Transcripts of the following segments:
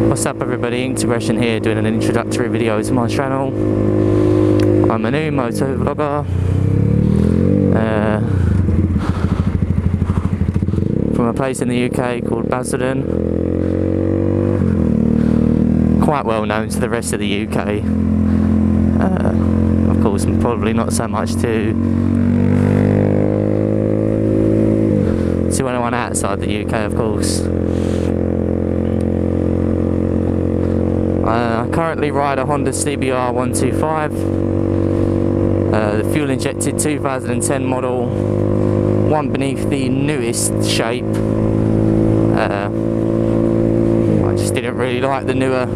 What's up everybody, Integration here, doing an introductory video to my channel. I'm a new MotoVlogger from a place in the UK called Basildon. Quite well known to the rest of the UK. Of course, probably not so much to anyone outside the UK, of course. I currently ride a Honda CBR 125, the fuel injected 2010 model, one beneath the newest shape. I just didn't really like the newer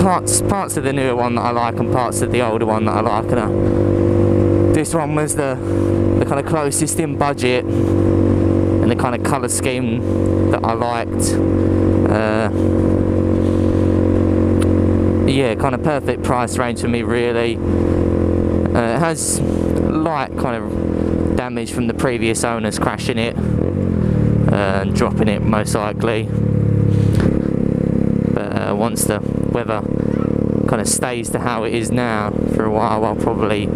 parts of the newer one that I like and parts of the older one that I like, and this one was the kind of closest in budget and the kind of colour scheme that I liked. Yeah, kind of perfect price range for me really. It has light kind of damage from the previous owners crashing it and dropping it most likely, but once the weather kind of stays to how it is now for a while, I'll probably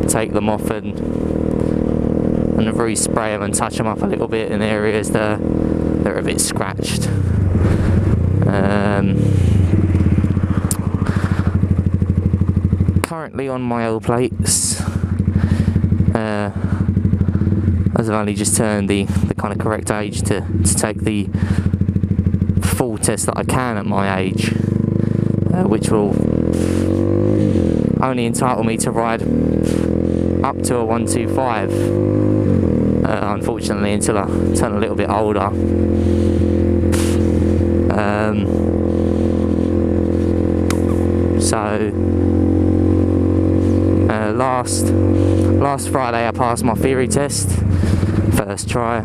take them off and respray them and touch them up a little bit in areas that they're a bit scratched. Currently on my oil plates, as I've only just turned the kind of correct age to take the full test that I can at my age, which will only entitle me to ride up to a 125, unfortunately, until I turn a little bit older. Last Friday I passed my theory test, first try.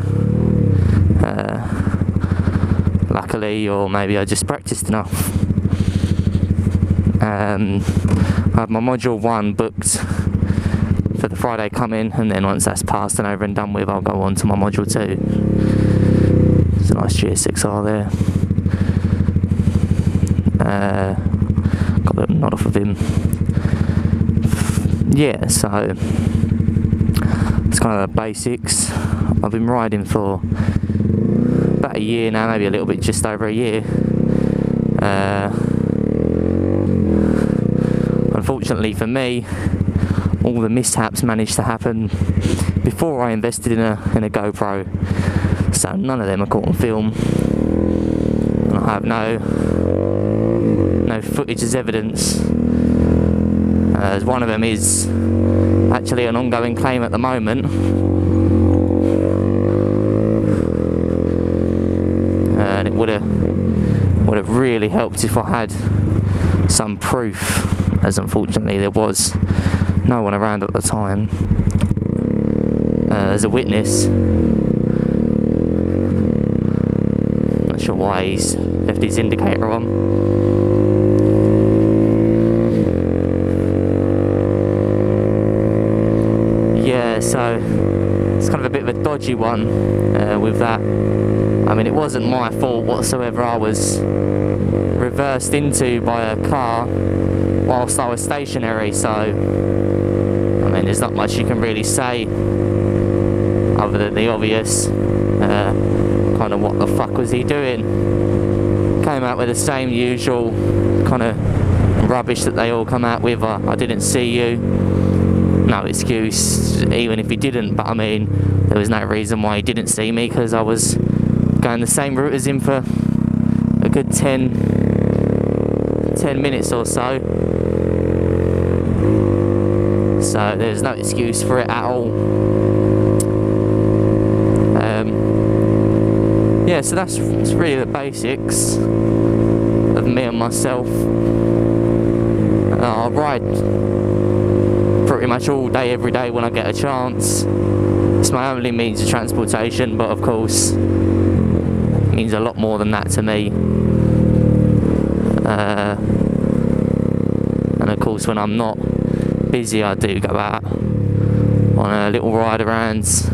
Luckily, or maybe I just practiced enough. I have my module 1 booked for the Friday coming, and then once that's passed and over and done with, I'll go on to my module 2. It's a nice GS6R there. Got a little nod off of him. Yeah, so it's kind of the basics. I've been riding for about a year now, maybe a little bit just over a year. Unfortunately for me, all the mishaps managed to happen before I invested in a GoPro, so none of them are caught on film, and I have no footage as evidence. As one of them is actually an ongoing claim at the moment, and it would have really helped if I had some proof, as unfortunately there was no one around at the time as a witness. Not sure why he's left his indicator on. Yeah, so it's kind of a bit of a dodgy one with that. I mean, it wasn't my fault whatsoever. I was reversed into by a car whilst I was stationary, so I mean, there's not much you can really say other than the obvious. Kind of, what the fuck was he doing? Came out with the same usual kind of rubbish that they all come out with. I didn't see you. No excuse, even if he didn't, but I mean, there was no reason why he didn't see me, because I was going the same route as him for a good 10 minutes or so. So there's no excuse for it at all. Yeah, so that's really the basics of me and myself. I'll ride pretty much all day, every day when I get a chance. It's my only means of transportation, but of course it means a lot more than that to me. And of course, when I'm not busy, I do go out on a little ride arounds,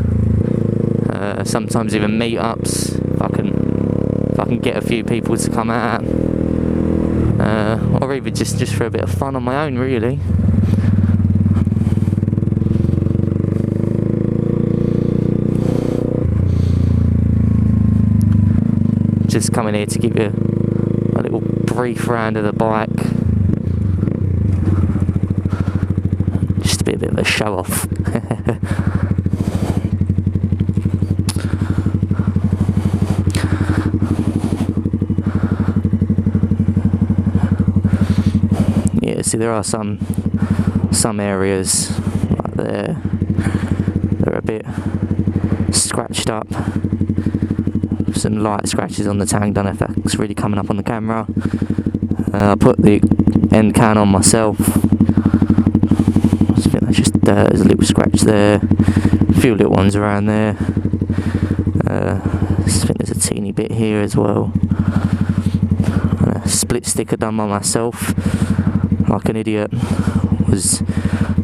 sometimes even meetups if I I can get a few people to come out, or even just for a bit of fun on my own, really. Just coming here to give you a little brief round of the bike, just to be a bit of a show off. Yeah, see, there are some areas like there, they're a bit scratched up. Some light scratches on the tank, don't know if that's really coming up on the camera. I put the end can on myself. I think that's just there's a little scratch there, a few little ones around there. I think there's a teeny bit here as well. And a split sticker done by myself, like an idiot. Was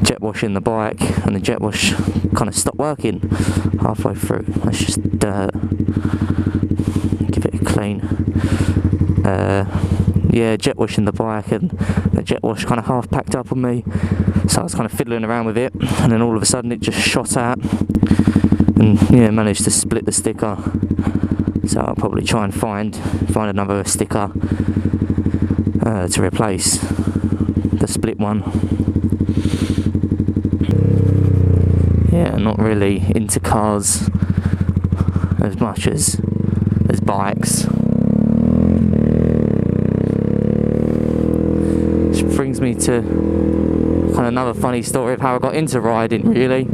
jet washing the bike and the jet wash kind of stopped working halfway through. That's just dirt. Give it a clean. Yeah, jet washing the bike, and the jet wash kind of half packed up on me, so I was kind of fiddling around with it, and then all of a sudden it just shot out, and yeah, managed to split the sticker. So I'll probably try and find another sticker to replace the split one. Yeah, not really into cars as much as bikes. Which brings me to kind of another funny story of how I got into riding, really.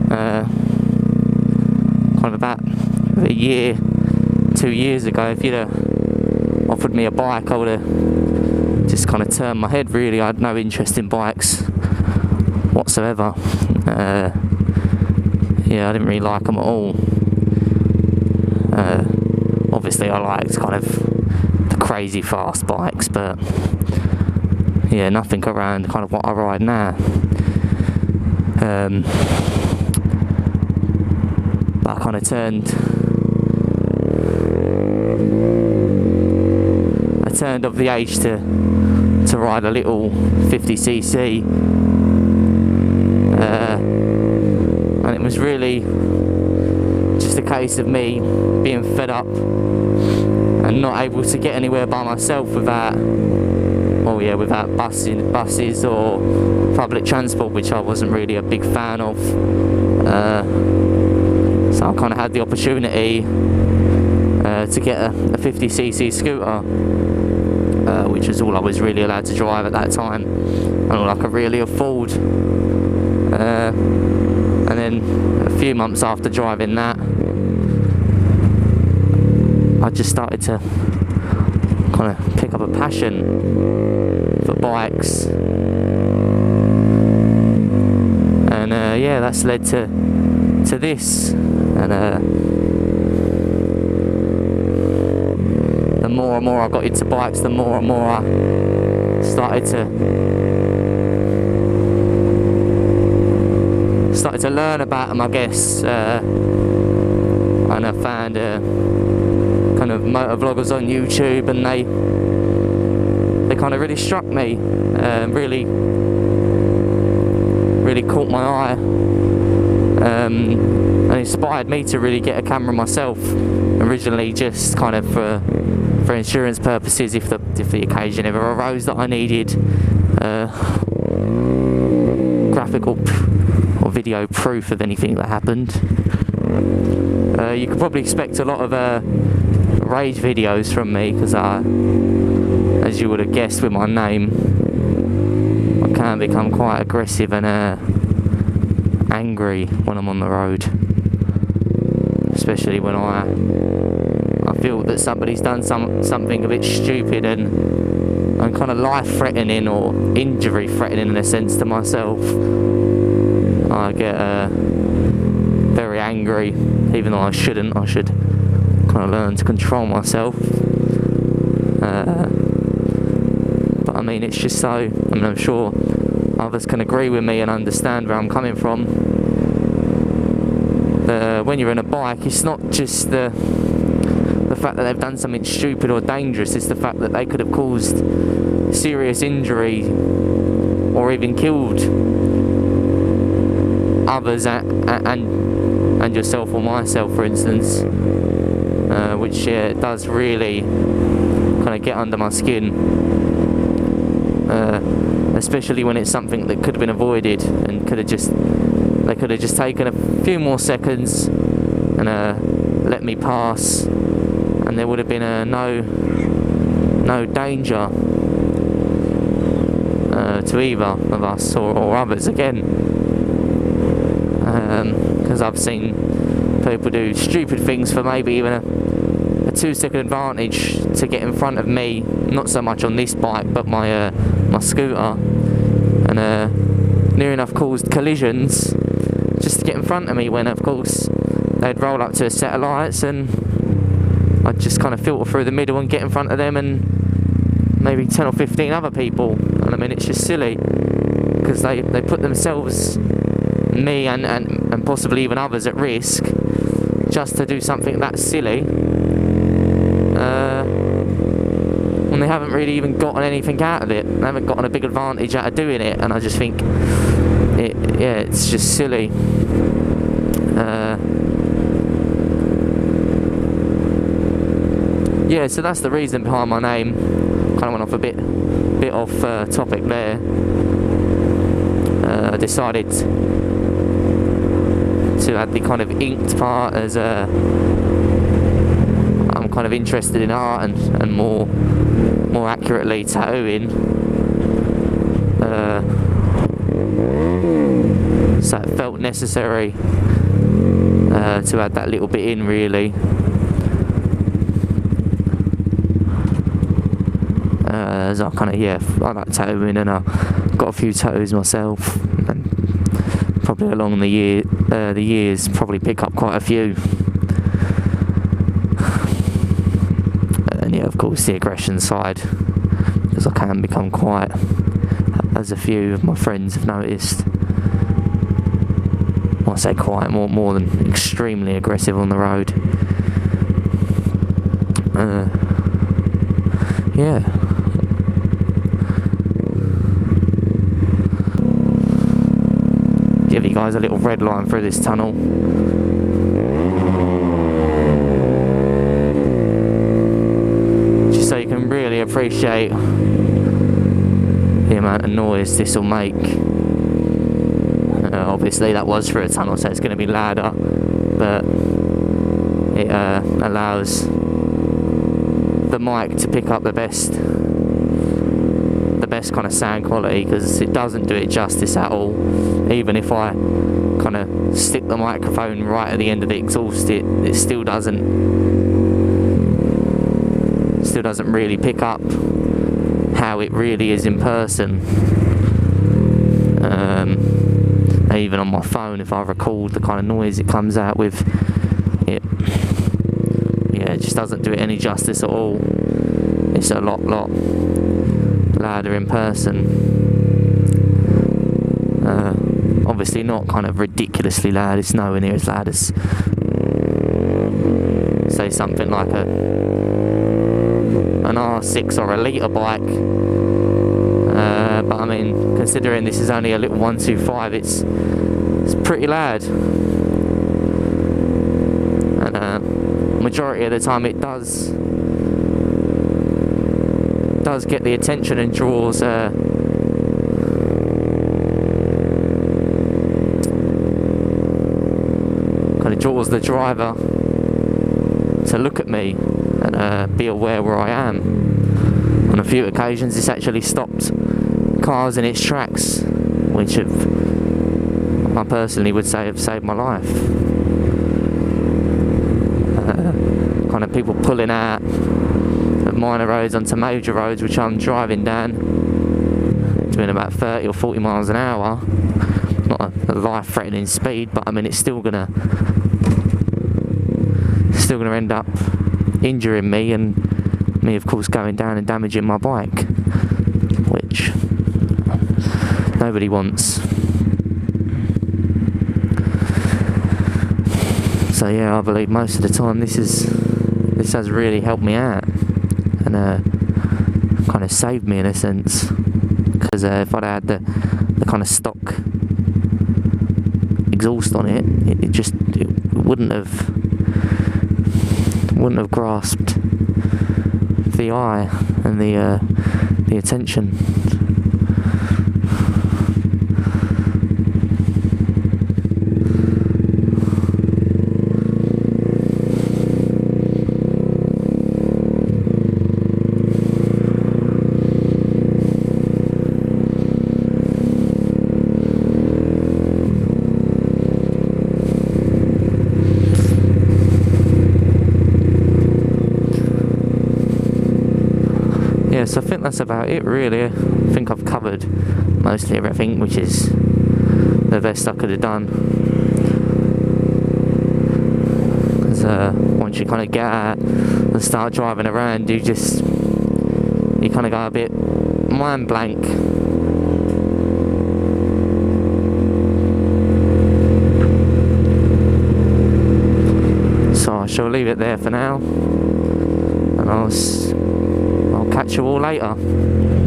Kind of about a year, 2 years ago, if you'd offered me a bike, I would have just kind of turned my head, really. I had no interest in bikes whatsoever. Yeah, I didn't really like them at all. Obviously I liked kind of the crazy fast bikes, but yeah, nothing around kind of what I ride now. But I kind of turned of the age to ride a little 50cc, and it was really just a case of me being fed up and not able to get anywhere by myself without buses or public transport, which I wasn't really a big fan of. So I kind of had the opportunity to get a 50cc scooter, which was all I was really allowed to drive at that time, and all I could really afford. And then a few months after driving that, I just started to kind of pick up a passion for bikes, and yeah, that's led to this. And the more and more I got into bikes, the more and more I started to learn about them, I guess. And I found kind of MotoVloggers on YouTube, and they kind of really struck me, really caught my eye, and inspired me to really get a camera myself. Originally just kind of for insurance purposes, if the occasion ever arose that I needed graphical or video proof of anything that happened. You could probably expect a lot of rage videos from me, because as you would have guessed with my name, I can become quite aggressive and angry when I'm on the road, especially when I feel that somebody's done something a bit stupid and kind of life-threatening or injury-threatening in a sense to myself. I get very angry, even though I shouldn't. I should kind of learn to control myself. But I mean, it's just so, I mean, I'm sure others can agree with me and understand where I'm coming from. When you're in a bike, it's not just the fact that they've done something stupid or dangerous. It's the fact that they could have caused serious injury or even killed others and yourself or myself, for instance, which does really kind of get under my skin, especially when it's something that could have been avoided and they could have just taken a few more seconds and let me pass, and there would have been no danger to either of us or others again, because I've seen people do stupid things for maybe even a 2-second advantage to get in front of me, not so much on this bike but my scooter, and near enough caused collisions just to get in front of me, when of course they'd roll up to a set of lights and I'd just kind of filter through the middle and get in front of them and maybe 10 or 15 other people. And I mean, it's just silly, because they put themselves, me and possibly even others, at risk just to do something that silly, when they haven't really even gotten anything out of it. They haven't gotten a big advantage out of doing it, and I just think it's just silly. Yeah, so that's the reason behind my name. Kind of went off a bit off topic there. I decided to add the kind of inked part, as I'm kind of interested in art and more accurately tattooing. So it felt necessary to add that little bit in, really. As I kind of, I like tattooing, and I've got a few tattoos myself, and probably along the years probably pick up quite a few. And of course the aggression side, because I can become quite, as a few of my friends have noticed, I say quite, more than extremely aggressive on the road. Give you guys a little red line through this tunnel. Just so you can really appreciate the amount of noise this will make. Obviously that was through a tunnel, so it's going to be louder, but it allows the mic to pick up the best kind of sound quality, because it doesn't do it justice at all. Even if I kind of stick the microphone right at the end of the exhaust, it still doesn't really pick up how it really is in person. Even on my phone, if I record the kind of noise it comes out with, it just doesn't do it any justice at all. It's a lot louder in person. Obviously not kind of ridiculously loud. It's nowhere near as loud as, say, something like an R6 or a litre bike. But I mean, considering this is only a little 125, it's pretty loud. And majority of the time it does get the attention and draws kind of draws the driver to look at me and be aware where I am. On a few occasions it's actually stopped cars in its tracks, which I personally would say have saved my life. Kind of people pulling out of minor roads onto major roads, which I'm driving down, doing about 30 or 40 miles an hour. Not a life-threatening speed, but I mean it's still gonna end up injuring me, and me of course going down and damaging my bike, which nobody wants. So yeah, I believe most of the time this is this has really helped me out and kind of saved me in a sense, because if I'd had the kind of stock exhaust on it, it wouldn't have grasped the eye and the attention. So I think that's about it really. I think I've covered mostly everything, which is the best I could have done. Because once you kind of get out and start driving around, you kind of go a bit mind blank. So I shall leave it there for now, and I'll catch you all later.